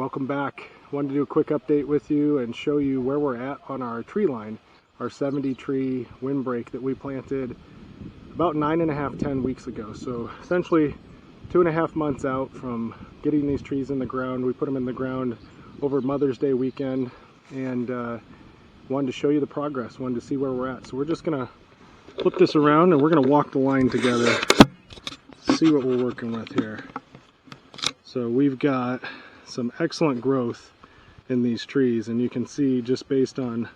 welcome back. Wanted to do a quick update with you and show you where we're at on our tree line, our 70 tree windbreak that we planted about 9.5–10 weeks ago. So essentially 2.5 months out from getting these trees in the ground. We put them in the ground over Mother's Day weekend, and wanted to show you the progress, wanted to see where we're at. So we're just gonna flip this around and we're gonna walk the line together, see what we're working with here. So we've got some excellent growth in these trees, and you can see just based on,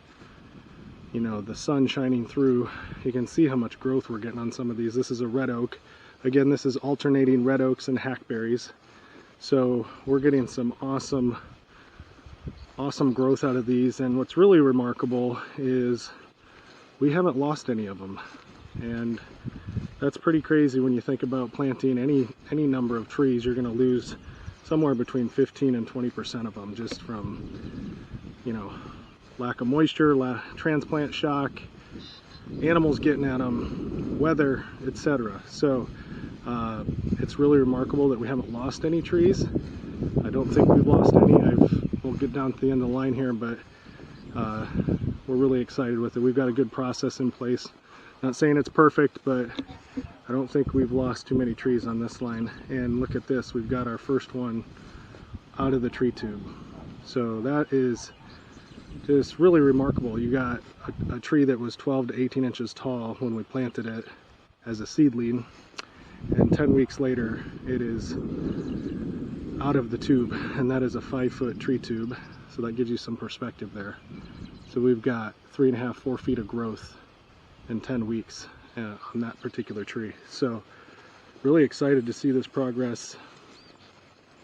you know, the sun shining through, you can see how much growth we're getting on some of these. This is a red oak. Again, this is alternating red oaks and hackberries. So we're getting some awesome growth out of these, and what's really remarkable is we haven't lost any of them, and that's pretty crazy when you think about planting any number of trees. You're going to lose somewhere between 15 and 20% of them just from, you know, lack of moisture, transplant shock, animals getting at them, weather, etc. So it's really remarkable that we haven't lost any trees. I don't think we've lost any. We'll get down to the end of the line here, but we're really excited with it. We've got a good process in place. Not saying it's perfect, but I don't think we've lost too many trees on this line. And look at this, we've got our first one out of the tree tube. So that is just really remarkable. You got a tree that was 12 to 18 inches tall when we planted it as a seedling, and 10 weeks later it is out of the tube, and that is a 5-foot tree tube. So that gives you some perspective there. So we've got 3.5–4 feet of growth in 10 weeks on that particular tree. So really excited to see this progress.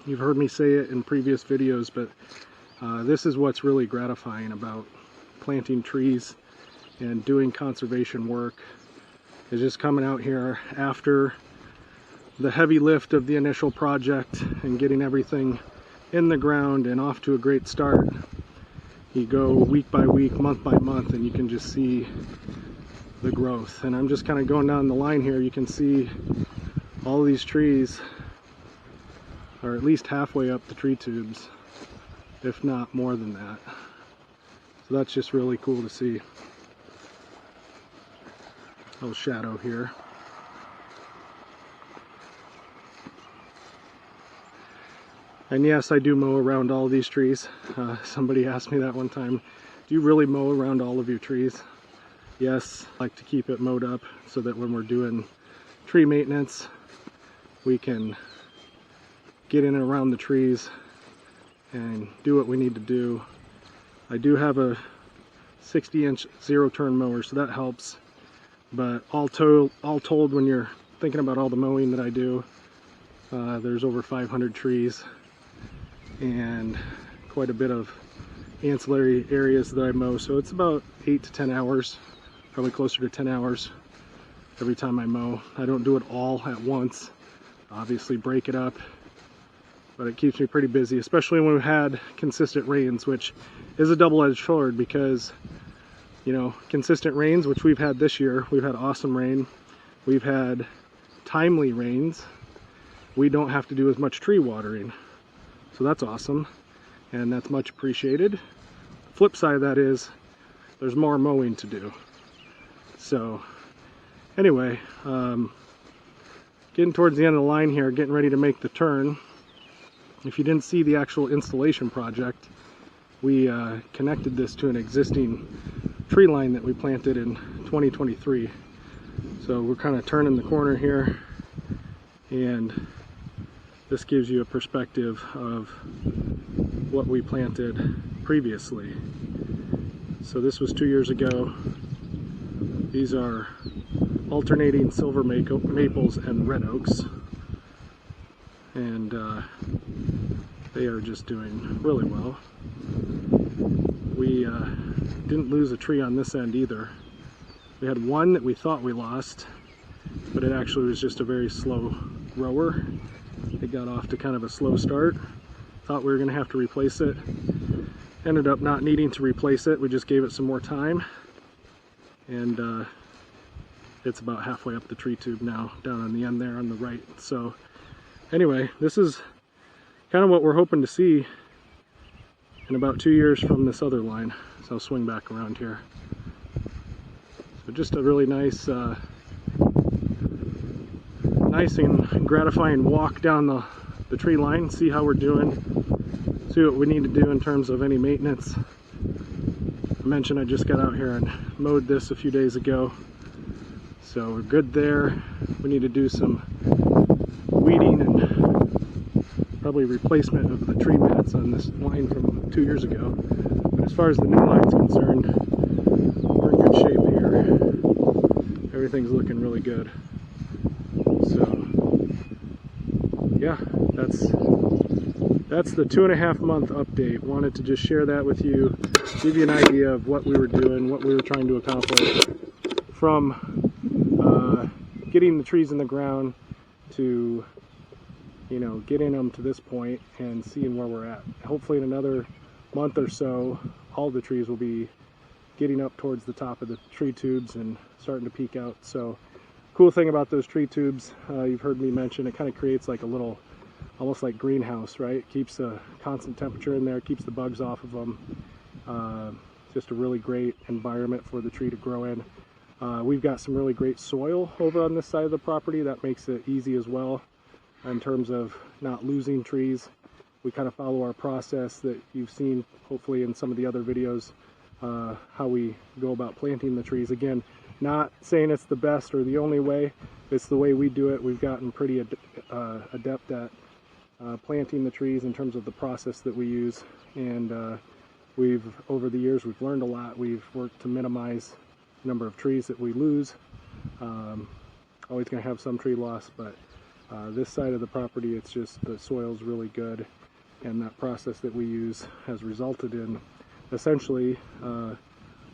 You've heard me say it in previous videos, but this is what's really gratifying about planting trees and doing conservation work, is just coming out here after the heavy lift of the initial project and getting everything in the ground and off to a great start. You go week by week, month by month, and you can just see the growth. And I'm just kind of going down the line here. You can see all of these trees are at least halfway up the tree tubes, if not more than that. So that's just really cool to see. A little shadow here. And yes, I do mow around all these trees. Somebody asked me that one time, do you really mow around all of your trees? Yes, I like to keep it mowed up so that when we're doing tree maintenance, we can get in and around the trees and do what we need to do. I do have a 60-inch zero-turn mower, so that helps. But all told, when you're thinking about all the mowing that I do, there's over 500 trees and quite a bit of ancillary areas that I mow. So it's about 8 to 10 hours, probably closer to 10 hours every time I mow. I don't do it all at once, obviously break it up, but it keeps me pretty busy, especially when we've had consistent rains, which is a double-edged sword because, you know, consistent rains, which we've had this year, we've had awesome rain, we've had timely rains, we don't have to do as much tree watering. So that's awesome, and that's much appreciated. The flip side of that is there's more mowing to do. So anyway, getting towards the end of the line here, getting ready to make the turn. If you didn't see the actual installation project, we connected this to an existing tree line that we planted in 2023. So we're kind of turning the corner here, and this gives you a perspective of what we planted previously. So this was 2 years ago. These are alternating silver maples and red oaks, and they are just doing really well. We didn't lose a tree on this end either. We had one that we thought we lost, but it actually was just a very slow grower. It got off to kind of a slow start. Thought we were going to have to replace it. Ended up not needing to replace it. We just gave it some more time. And it's about halfway up the tree tube now, down on the end there on the right. So anyway, this is kind of what we're hoping to see and about 2 years from this other line. So I'll swing back around here. So just a really nice and gratifying walk down the tree line, see how we're doing, see what we need to do in terms of any maintenance. I mentioned I just got out here and mowed this a few days ago, so we're good there. We need to do some weeding and probably replacement of the tree mats on this line from 2 years ago. But as far as the new line's concerned, we're in good shape here. Everything's looking really good. So yeah, that's the 2.5 month update. Wanted to just share that with you, give you an idea of what we were doing, what we were trying to accomplish, from getting the trees in the ground to, you know, getting them to this point and seeing where we're at. Hopefully in another month or so, all the trees will be getting up towards the top of the tree tubes and starting to peak out. So cool thing about those tree tubes, you've heard me mention, it kind of creates like a little, almost like greenhouse, right? It keeps a constant temperature in there, keeps the bugs off of them. Just a really great environment for the tree to grow in. We've got some really great soil over on this side of the property. That makes it easy as well in terms of not losing trees. We kind of follow our process that you've seen hopefully in some of the other videos, how we go about planting the trees. Again, not saying it's the best or the only way, it's the way we do it. We've gotten pretty adept at planting the trees in terms of the process that we use, and over the years we've learned a lot. We've worked to minimize the number of trees that we lose. Always going to have some tree loss, but this side of the property, it's just the soil's really good, and that process that we use has resulted in essentially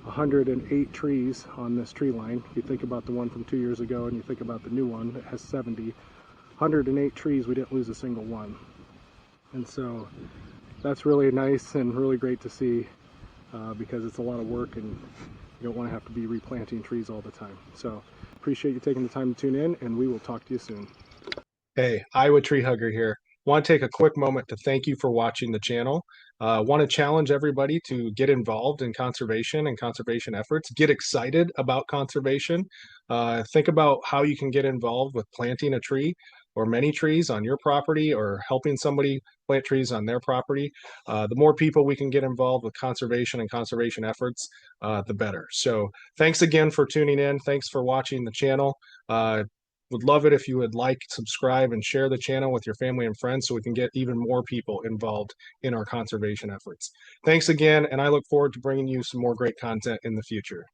108 trees on this tree line. If you think about the one from 2 years ago and you think about the new one that has 70, 108 trees, we didn't lose a single one. And so that's really nice and really great to see, because it's a lot of work and you don't want to have to be replanting trees all the time. So appreciate you taking the time to tune in, and we will talk to you soon. Hey, Iowa Tree Hugger here. Want to take a quick moment to thank you for watching the channel. Want to challenge everybody to get involved in conservation and conservation efforts. Get excited about conservation. Think about how you can get involved with planting a tree or many trees on your property, or helping somebody plant trees on their property. The more people we can get involved with conservation and conservation efforts, the better. So thanks again for tuning in. Thanks for watching the channel. Would love it if you would like, subscribe, and share the channel with your family and friends so we can get even more people involved in our conservation efforts. Thanks again, and I look forward to bringing you some more great content in the future.